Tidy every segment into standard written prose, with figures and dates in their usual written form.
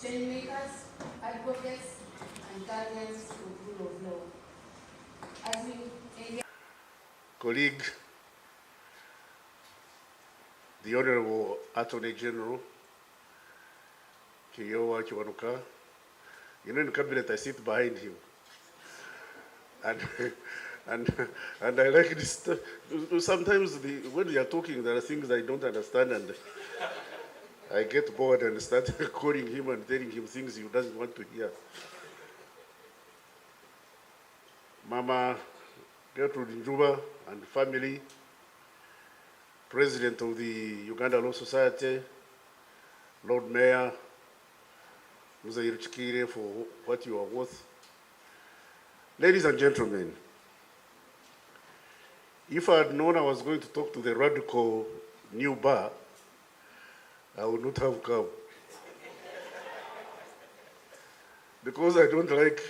changemakers, advocates, and guardians of rule of law. As we engage, colleague, the Honorable Attorney General, Kiyowa Kiwanuka, you know in the cabinet I sit behind him. And and I like this stuff. Sometimes when they are talking, there are things I don't understand, and I get bored and start calling him and telling him things he doesn't want to hear. Mama Gertrude Njuba and family, President of the Uganda Law Society, Lord Mayor, Museveni Chikire, for what you are worth. Ladies and gentlemen, if I had known I was going to talk to the radical new bar, I would not have come. Because I don't like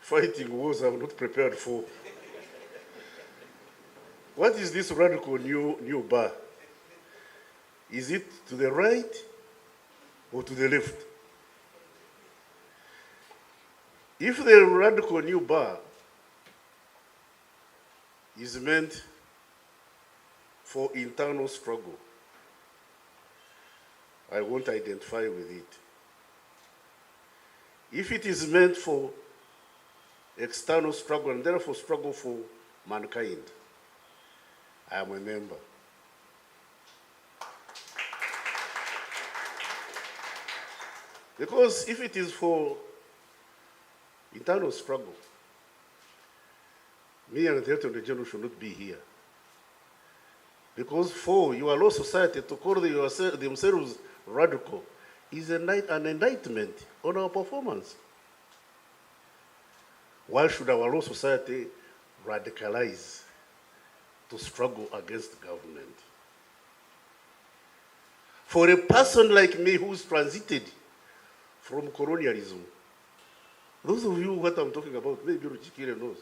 fighting wars I'm not prepared for. What is this radical new bar? Is it to the right or to the left? If the radical new bar is meant for internal struggle, I won't identify with it. If it is meant for external struggle and therefore struggle for mankind, I am a member. Because if it is for internal struggle, me and the Attorney General should not be here. Because for your law society to call themselves radical is an indictment on our performance. Why should our law society radicalize to struggle against government? For a person like me who's transited from colonialism, those of you what I'm talking about, maybe Ruchikire knows.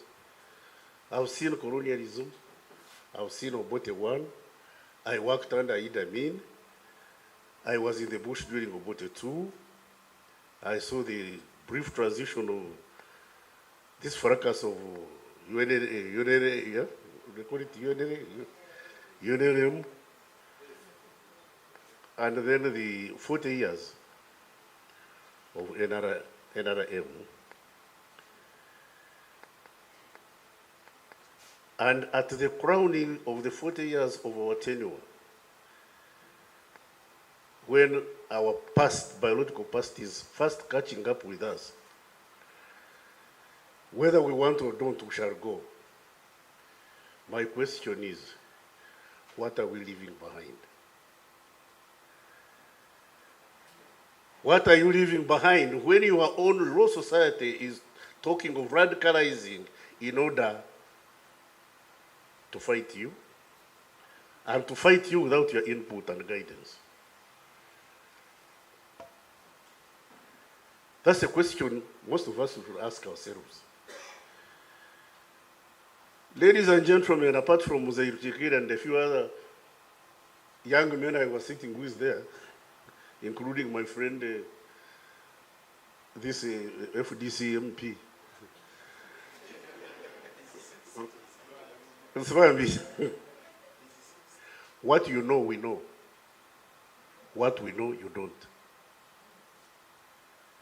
I've seen colonialism, I've seen Obote 1, I worked under Idi Amin, I was in the bush during Obote 2, I saw the brief transition of this fracas of UNRA, yeah? They call it UNRM, and then the 40 years of NRM. And at the crowning of the 40 years of our tenure, when our past, biological past, is fast catching up with us, whether we want or don't, we shall go. My question is, what are we leaving behind? What are you leaving behind when your own law society is talking of radicalizing in order to fight you, and to fight you without your input and guidance? That's a question most of us should ask ourselves. Ladies and gentlemen, apart from Museveni Chikire and a few other young men I was sitting with there, including my friend, this FDC MP, what you know, we know. What we know, you don't.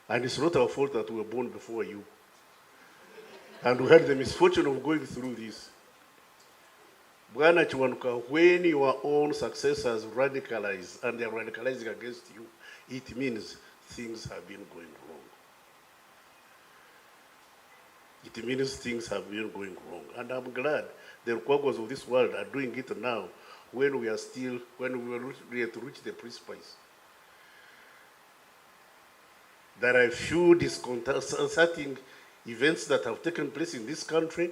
And it's not our fault that we were born before you. And we had the misfortune of going through this. Bwana Chiwanuka, when your own successors radicalize and they are radicalizing against you, it means things have been going wrong. It means things have been going wrong. And I'm glad the Rukwagwas of this world are doing it now when we are still, when we are ready to reach the precipice. There are a few disconcerting events that have taken place in this country,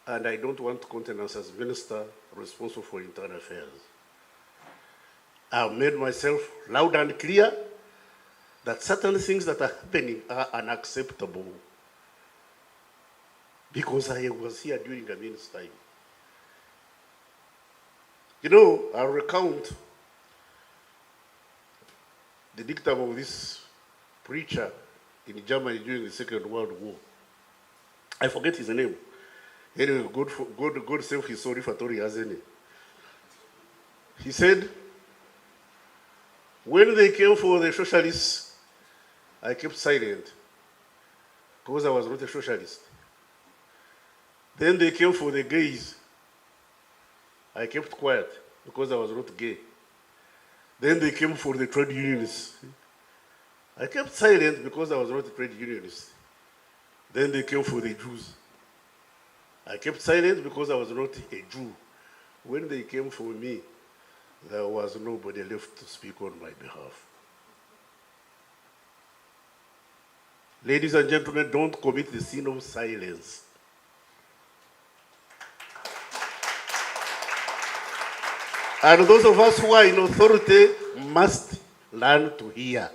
and I don't want to countenance as minister responsible for internal affairs. I've made myself loud and clear that certain things that are happening are unacceptable, because I was here during Amin's time. You know, I'll recount the dictum of this preacher in Germany during the Second World War. I forget his name. Anyway, God save his soul if at all he has any. He said, when they came for the socialists, I kept silent because I was not a socialist. Then they came for the gays. I kept quiet because I was not gay. Then they came for the trade unionists. I kept silent because I was not a trade unionist. Then they came for the Jews. I kept silent because I was not a Jew. When they came for me, there was nobody left to speak on my behalf. Ladies and gentlemen, don't commit the sin of silence. And those of us who are in authority must learn to hear.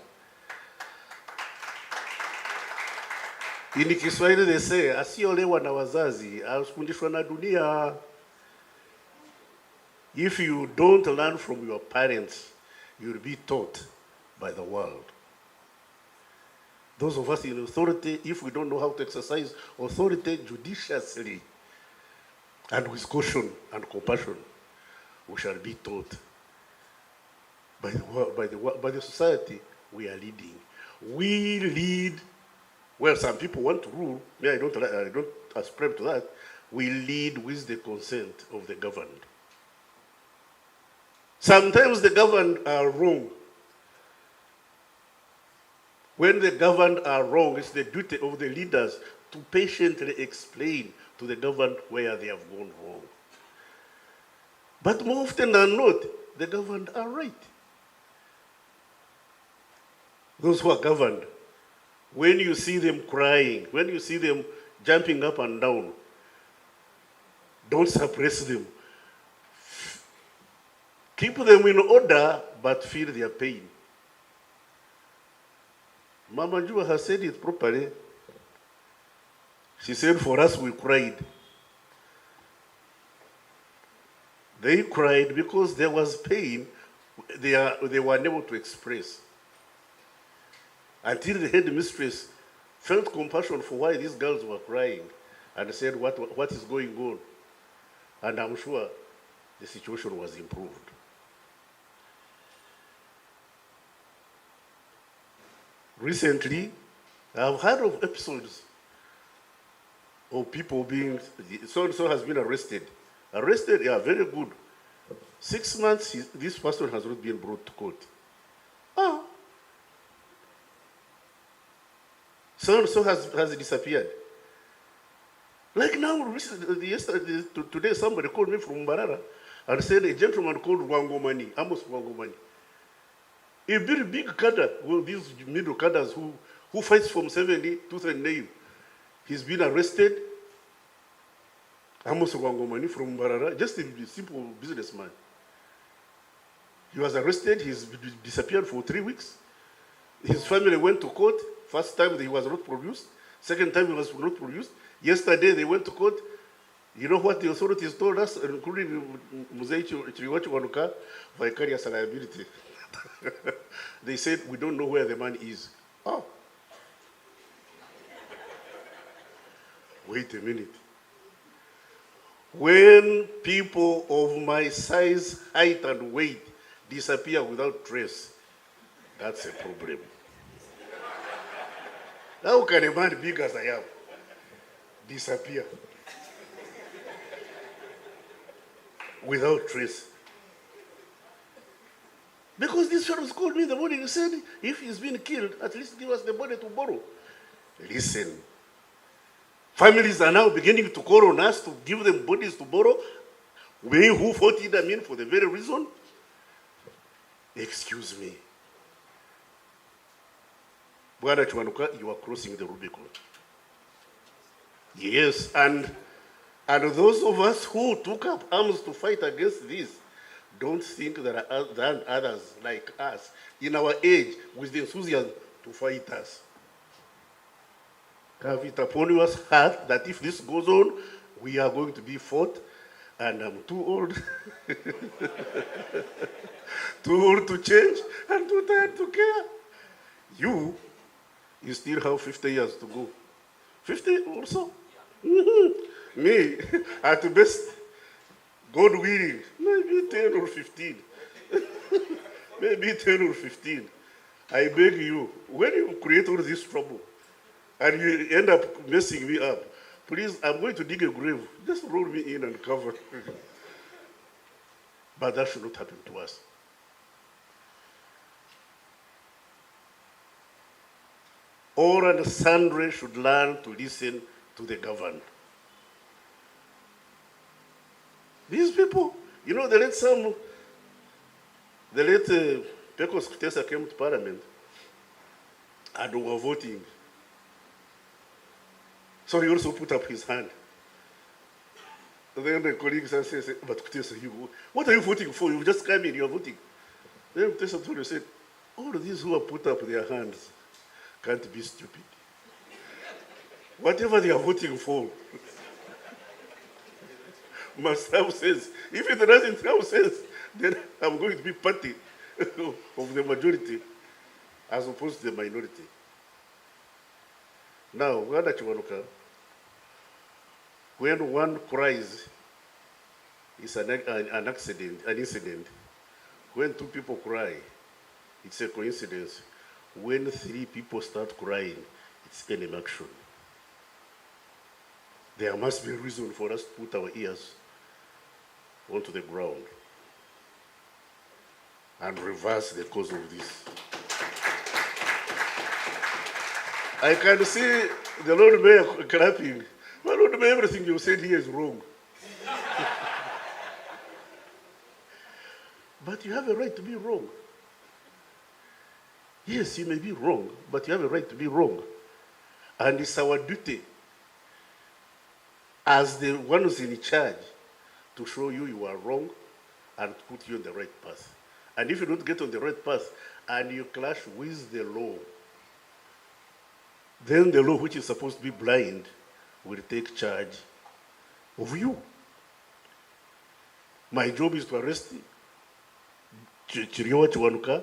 In Kiswahili they say, asiolewa na wazazi, afundishwa na dunia. If you don't learn from your parents, you'll be taught by the world. Those of us in authority, if we don't know how to exercise authority judiciously and with caution and compassion, we shall be taught by the society we are leading. We lead, well, some people want to rule. Me, I don't ascribe to that. We lead with the consent of the governed. Sometimes the governed are wrong. When the governed are wrong, it's the duty of the leaders to patiently explain to the governed where they have gone wrong. But more often than not, the governed are right. Those who are governed, when you see them crying, when you see them jumping up and down, don't suppress them. Keep them in order, but feel their pain. Mama Jua has said it properly. She said, for us, we cried. They cried because there was pain they were unable to express. Until the headmistress felt compassion for why these girls were crying and said, what is going on? And I'm sure the situation was improved. Recently, I've heard of episodes of people being, so-and-so has been arrested. Arrested, yeah, very good. 6 months, this person has not been brought to court. Ah. So-and-so has disappeared. Like now, yesterday, today, somebody called me from Mbarara and said a gentleman called Wangomani, Amos Wangomani. A very big cadre, well, these middle cadres who fights from 70 tooth and nail. He's been arrested. Amos Wangomani from Mbarara, just a simple businessman. He was arrested, he's disappeared for 3 weeks. His family went to court. First time he was not produced. Second time he was not produced. Yesterday they went to court. You know what the authorities told us, including Museveni, vicarious liability. They said, we don't know where the man is. Oh. Wait a minute. When people of my size, height, and weight disappear without trace, that's a problem. How can a man big as I am disappear without trace? Because this fellow called me in the morning and said, if he's been killed, at least give us the body to borrow. Listen, families are now beginning to call on us to give them bodies to borrow. We who fought Idi Amin for the very reason. Excuse me. Bwana Chwanuka, you are crossing the Rubicon. Yes, and those of us who took up arms to fight against this, don't think there are others like us in our age with the enthusiasm to fight us. Have it upon your heart that if this goes on, we are going to be fought, and I'm too old, too old to change and too tired to care. You You still have 50 years to go. 50 or so? Mhm. Me, at best, God willing, maybe 10 or 15. Maybe 10 or 15. I beg you, when you create all this trouble and you end up messing me up, please, I'm going to dig a grave. Just roll me in and cover. But that should not happen to us. All and sundry should learn to listen to the governed. These people, the late Pecos Kutesa came to Parliament and we were voting. So he also put up his hand. Then the colleagues said, but Kutesa, what are you voting for? You just come in, you're voting. Then Kutesa told you, said, all of these who have put up their hands can't be stupid. Whatever they are voting for must have sense. If it doesn't have sense, then I'm going to be party of the majority as opposed to the minority. Now, when one cries, it's an accident, an incident. When two people cry, it's a coincidence. When three people start crying, it's enemy action. There must be a reason for us to put our ears onto the ground and reverse the cause of this. I can see the Lord Mayor clapping. Well, Lord Mayor, everything you said here is wrong. But you have a right to be wrong. Yes, you may be wrong, but you have a right to be wrong. And it's our duty as the ones in charge to show you are wrong and put you on the right path. And if you don't get on the right path and you clash with the law, then the law, which is supposed to be blind, will take charge of you. My job is to arrest Chiriowa Chiwanuka,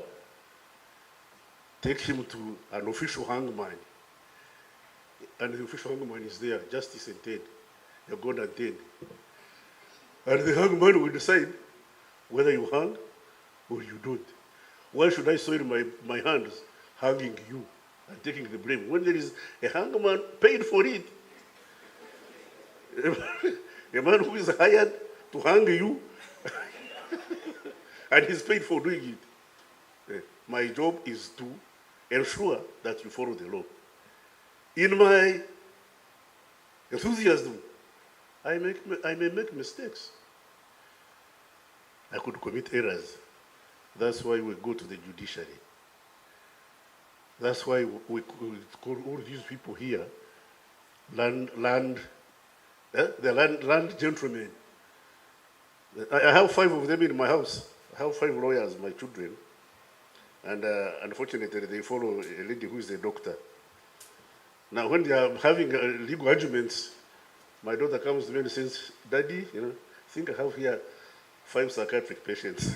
take him to an official hangman. And the official hangman is there, justice intent. You're God intent. And the hangman will decide whether you hang or you don't. Why should I soil my hands hanging you and taking the blame when there is a hangman paid for it? A man who is hired to hang you and he's paid for doing it. My job is to ensure that you follow the law. In my enthusiasm, I may make mistakes. I could commit errors. That's why we go to the judiciary. That's why we call all these people here land gentlemen. I have 5 of them in my house. I have 5 lawyers, my children. And unfortunately, they follow a lady who is a doctor. Now, when they are having legal arguments, my daughter comes to me and says, Daddy, I think I have here 5 psychiatric patients.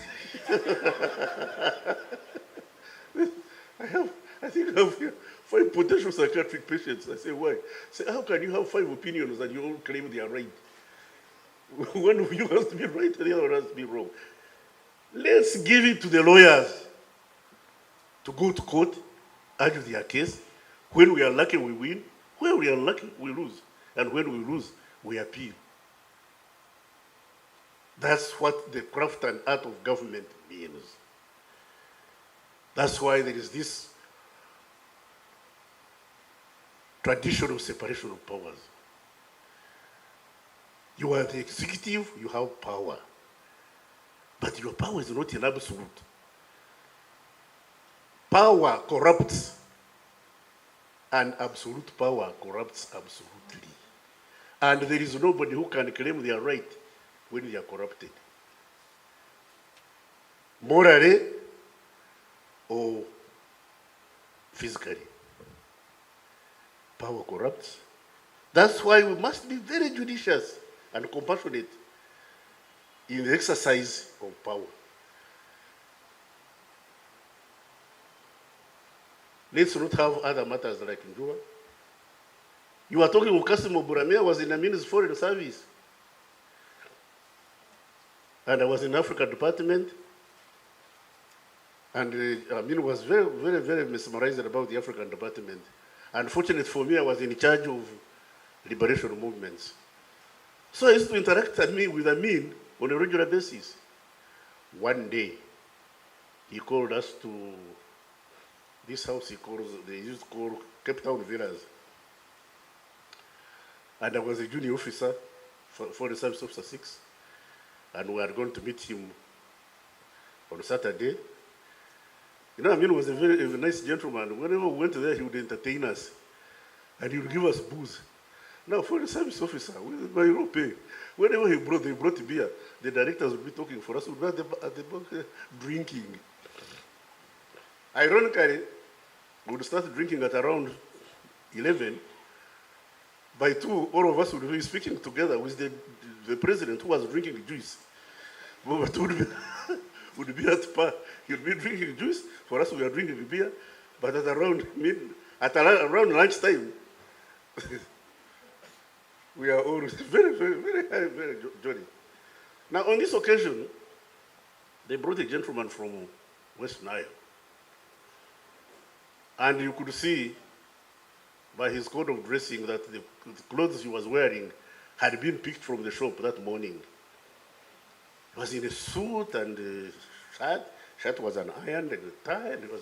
I think I have here 5 potential psychiatric patients. I say, why? I say, how can you have 5 opinions and you all claim they are right? One of you has to be right and the other has to be wrong. Let's give it to the lawyers to go to court, argue their case. When we are lucky, we win. When we are lucky, we lose. And when we lose, we appeal. That's what the craft and art of government means. That's why there is this traditional separation of powers. You are the executive, you have power. But your power is not an absolute. Power corrupts, and absolute power corrupts absolutely. And there is nobody who can claim they are right when they are corrupted. Morally or physically. Power corrupts. That's why we must be very judicious and compassionate in the exercise of power. Let's not have other matters like in Juba. You are talking of Kasimo Buramia was in the Ministry Foreign Service. And I was in Africa Department. And Amin was very, very, very mesmerized about the African Department. Unfortunately for me, I was in charge of liberation movements. So I used to interact with Amin on a regular basis. One day, he called us to this house they used to call Cape Town Villas. And I was a junior officer for the Service Officer 6. And we were going to meet him on Saturday. You know, Amin was a very nice gentleman. Whenever we went there, he would entertain us. And he would give us booze. Now, for the service officer, by your pay, whenever they brought beer, the directors would be talking for us, we would be at the back drinking. Ironically, we would start drinking at around 11. By 2, all of us would be speaking together with the president who was drinking juice. But would be at par. He would be drinking juice. For us, we were drinking beer. But at around lunchtime, we are all very, very, very, very jolly. Now, on this occasion, they brought a gentleman from West Nile. And you could see by his code of dressing that the clothes he was wearing had been picked from the shop that morning. He was in a suit and a shirt. Shirt was an iron and a tie. And it was.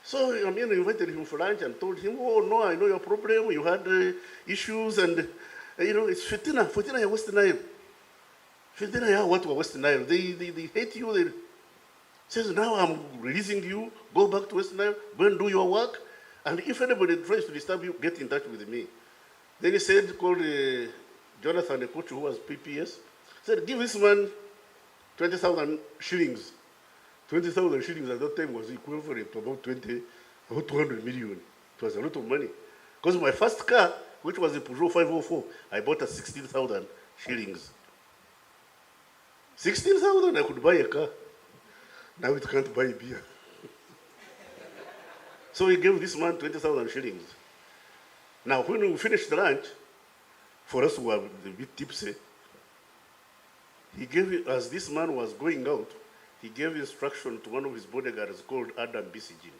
So I invited him for lunch and told him, "Oh no, I know your problem. You had issues, and it's Fitina, West Nile. Fitina, what West Nile? They hate you. They says now I'm releasing you. Go back to West Nile. Go and do your work. And if anybody tries to disturb you, get in touch with me." Then he said, called Jonathan, the coach who was PPS, said, "Give this man 20,000 shillings. 20,000 shillings at that time was equivalent to about 200 million. It was a lot of money. Because my first car, which was a Peugeot 504, I bought at 16,000 shillings. 16,000, I could buy a car. Now it can't buy beer." So he gave this man 20,000 shillings. Now, when we finished lunch, for us who were a bit tipsy, he gave, as this man was going out, he gave instruction to one of his bodyguards called Adam Besigye.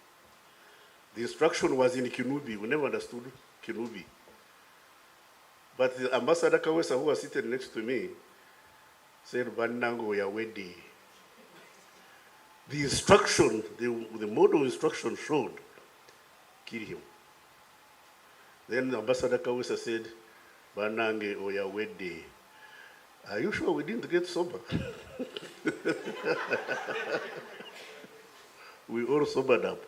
The instruction was in Kinubi. We never understood Kinubi. But the Ambassador Kawesa, who was sitting next to me, said, "Banango ya wedi." The instruction, the model instruction showed, kill him. Then the Ambassador Kawesa said, "Banange oya wedi." Are you sure we didn't get sober? We all sobered up.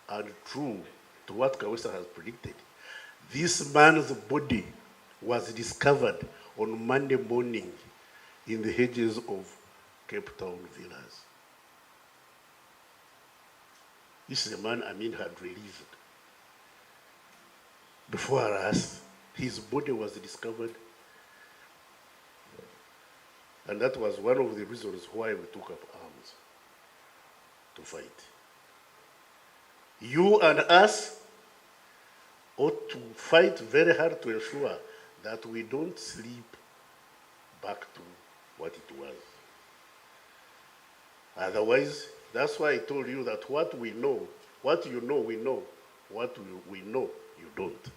And true to what Kawesa has predicted, this man's body was discovered on Monday morning in the hedges of Cape Town Villas. This is a man Amin had released. Before us, his body was discovered. And that was one of the reasons why we took up arms to fight. You and us ought to fight very hard to ensure that we don't slip back to what it was. Otherwise, that's why I told you that what we know, what you know, we know. What we know, you don't.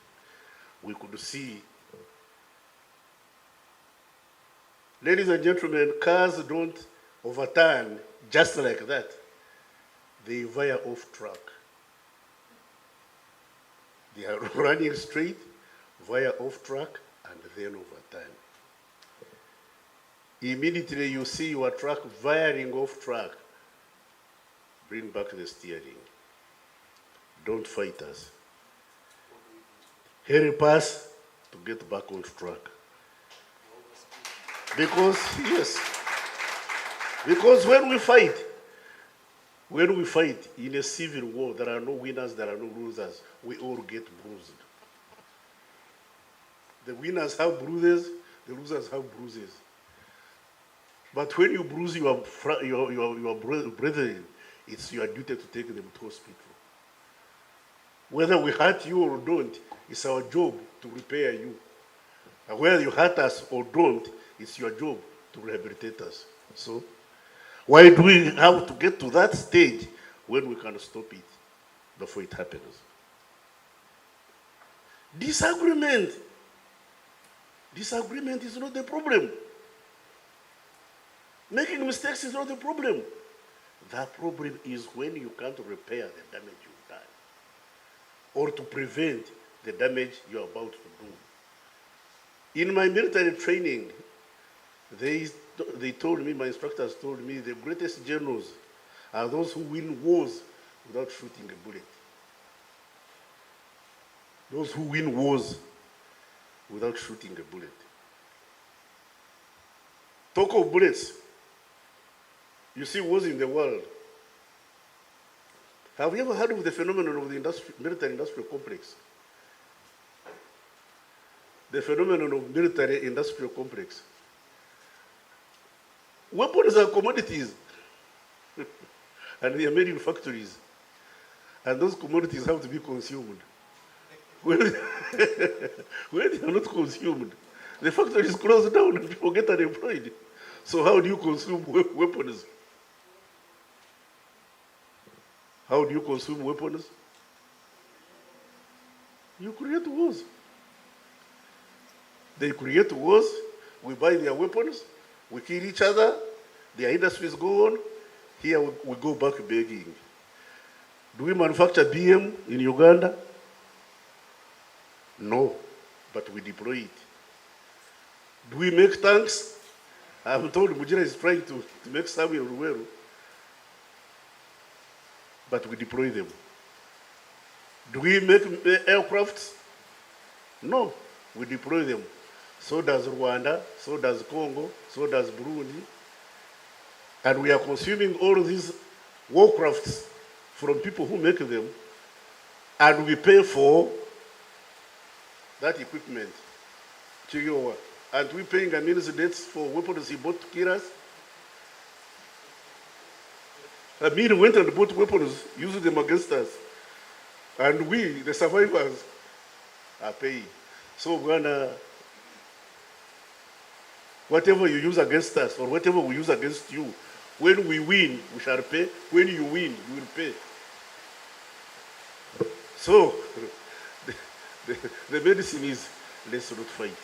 We could see. Ladies and gentlemen, cars don't overturn just like that. They veer off track. They are running straight, veer off track, and then overturn. Immediately you see your truck veering off track, bring back the steering. Don't fight us. Help us to get back on track. Because when we fight in a civil war, there are no winners, there are no losers. We all get bruised. The winners have bruises, the losers have bruises. But when you bruise your brethren, it's your duty to take them to hospital. Whether we hurt you or don't, it's our job to repair you. And whether you hurt us or don't, it's your job to rehabilitate us. So, why do we have to get to that stage when we can stop it before it happens? Disagreement is not the problem. Making mistakes is not the problem. The problem is when you can't repair the damage you've done, or to prevent the damage you're about to do. In my military training, they told me, my instructors told me, the greatest generals are those who win wars without shooting a bullet. Those who win wars without shooting a bullet. Talk of bullets. You see wars in the world. Have you ever heard of the phenomenon of the military-industrial complex? The phenomenon of military-industrial complex. Weapons are commodities, and they are made in factories, and those commodities have to be consumed. When they are not consumed, the factory is closed down and people get unemployed. So how do you consume weapons? How do you consume weapons? You create wars. They create wars, we buy their weapons, we kill each other, their industries go on, here we go back begging. Do we manufacture BM in Uganda? No, but we deploy it. Do we make tanks? I'm told Mujira is trying to make some in Ruweru, but we deploy them. Do we make aircrafts? No, we deploy them. So does Rwanda, so does Congo, so does Burundi. And we are consuming all these warcrafts from people who make them, and we pay for that equipment. And we're paying Amin's debts for weapons he bought to kill us. Amin went and bought weapons, used them against us. And we, the survivors, are paying. So Ghana, whatever you use against us, or whatever we use against you, when we win, we shall pay. When you win, you will pay. So, the medicine is, let's not fight.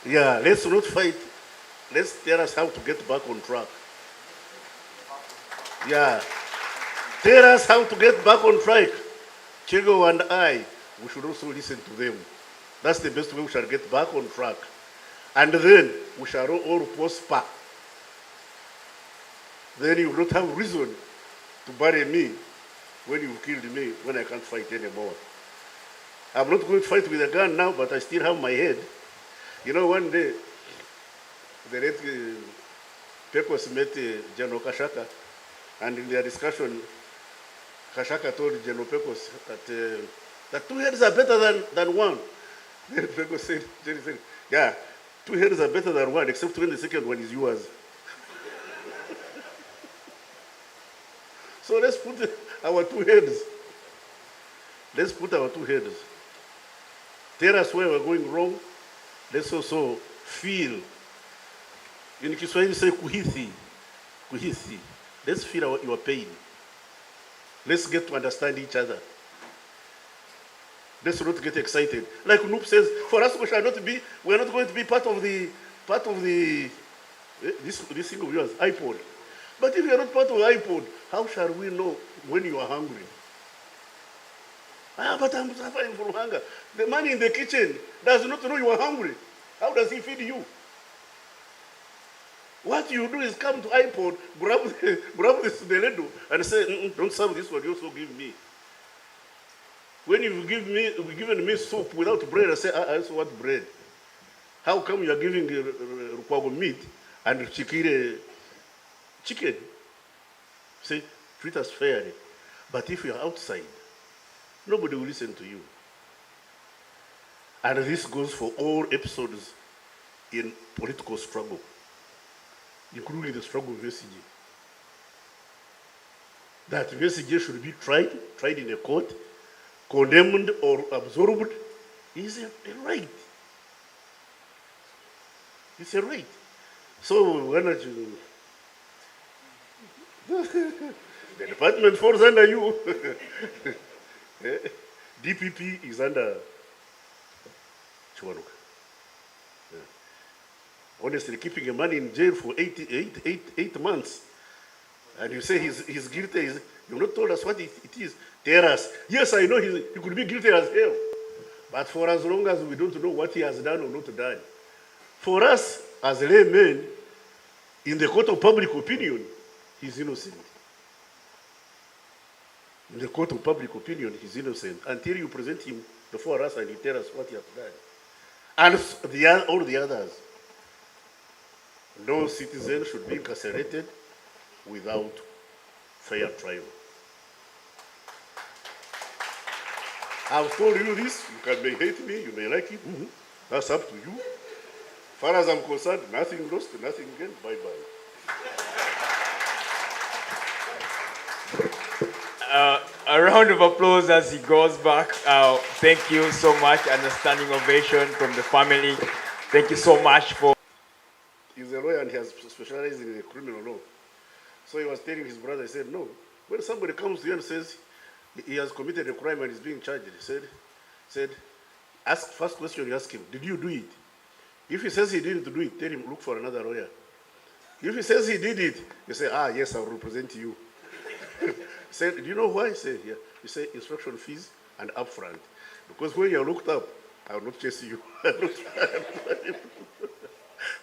Yeah, let's not fight. Let's tell us how to get back on track. Yeah. Tell us how to get back on track. Chigo and I, we should also listen to them. That's the best way we shall get back on track. And then we shall all prosper. Then you will not have reason to bury me when you killed me, when I can't fight anymore. I'm not going to fight with a gun now, but I still have my head. You know, one day, the late Pecos met General Kashaka, and in their discussion, Kashaka told General Pecos that 2 heads are better than one. Then Pecos said, yeah, 2 heads are better than one, except when the second one is yours. So let's put our 2 heads. Let's put our 2 heads. Tell us where we're going wrong. Let's also feel. In Kiswahili say kuhisi. Kuhisi. Let's feel your pain. Let's get to understand each other. Let's not get excited. Like Noop says, for us we are not going to be part of the this thing of yours, iPod. But if you are not part of iPod, how shall we know when you are hungry? But I'm suffering from hunger. The man in the kitchen does not know you are hungry. How does he feed you? What you do is come to iPod, grab the Sudeledo and say, don't serve this one, you also give me. When you've given me soup without bread, I say, I also want bread. How come you are giving Rukwago meat and chicken? Say, treat us fairly. But if you are outside, nobody will listen to you. And this goes for all episodes in political struggle, including the struggle of Besigye. that Besigye should be tried in a court, condemned or absorbed, is a right. It's a right. So when the department falls under you. DPP is under Chiwanuka. Honestly, keeping a man in jail for 8 months, and you say he's guilty, you've not told us what it is. Tell us. Yes, I know he could be guilty as hell, but for as long as we don't know what he has done or not done, for us as laymen, in the court of public opinion, he's innocent. In the court of public opinion, he's innocent until you present him before us and he tells us what he has done. And all the others. No citizen should be incarcerated without fair trial. I've told you this. You may hate me, you may like it. That's up to you. As far as I'm concerned, nothing lost, nothing gained. Bye-bye. A round of applause as he goes back. Thank you so much, and a standing ovation from the family. Thank you so much for... He's a lawyer and he has specialized in criminal law. So he was telling his brother, he said, no, when somebody comes to you and says he has committed a crime and is being charged, he said, first question you ask him, did you do it? If he says he didn't do it, tell him, look for another lawyer. If he says he did it, you say, yes, I'll represent you. He said, do you know why? He said, yeah. You say instruction fees and upfront. Because when you're looked up, I will not chase you.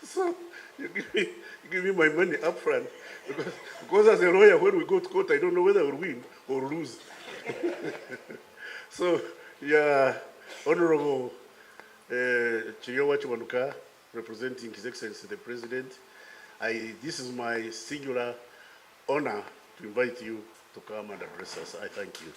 So you give me my money upfront. Because as a lawyer, when we go to court, I don't know whether I will win or lose. So, yeah, Honorable Chiyowa Chiwanuka, representing His Excellency the President, this is my singular honor to invite you to come and address us. I thank you.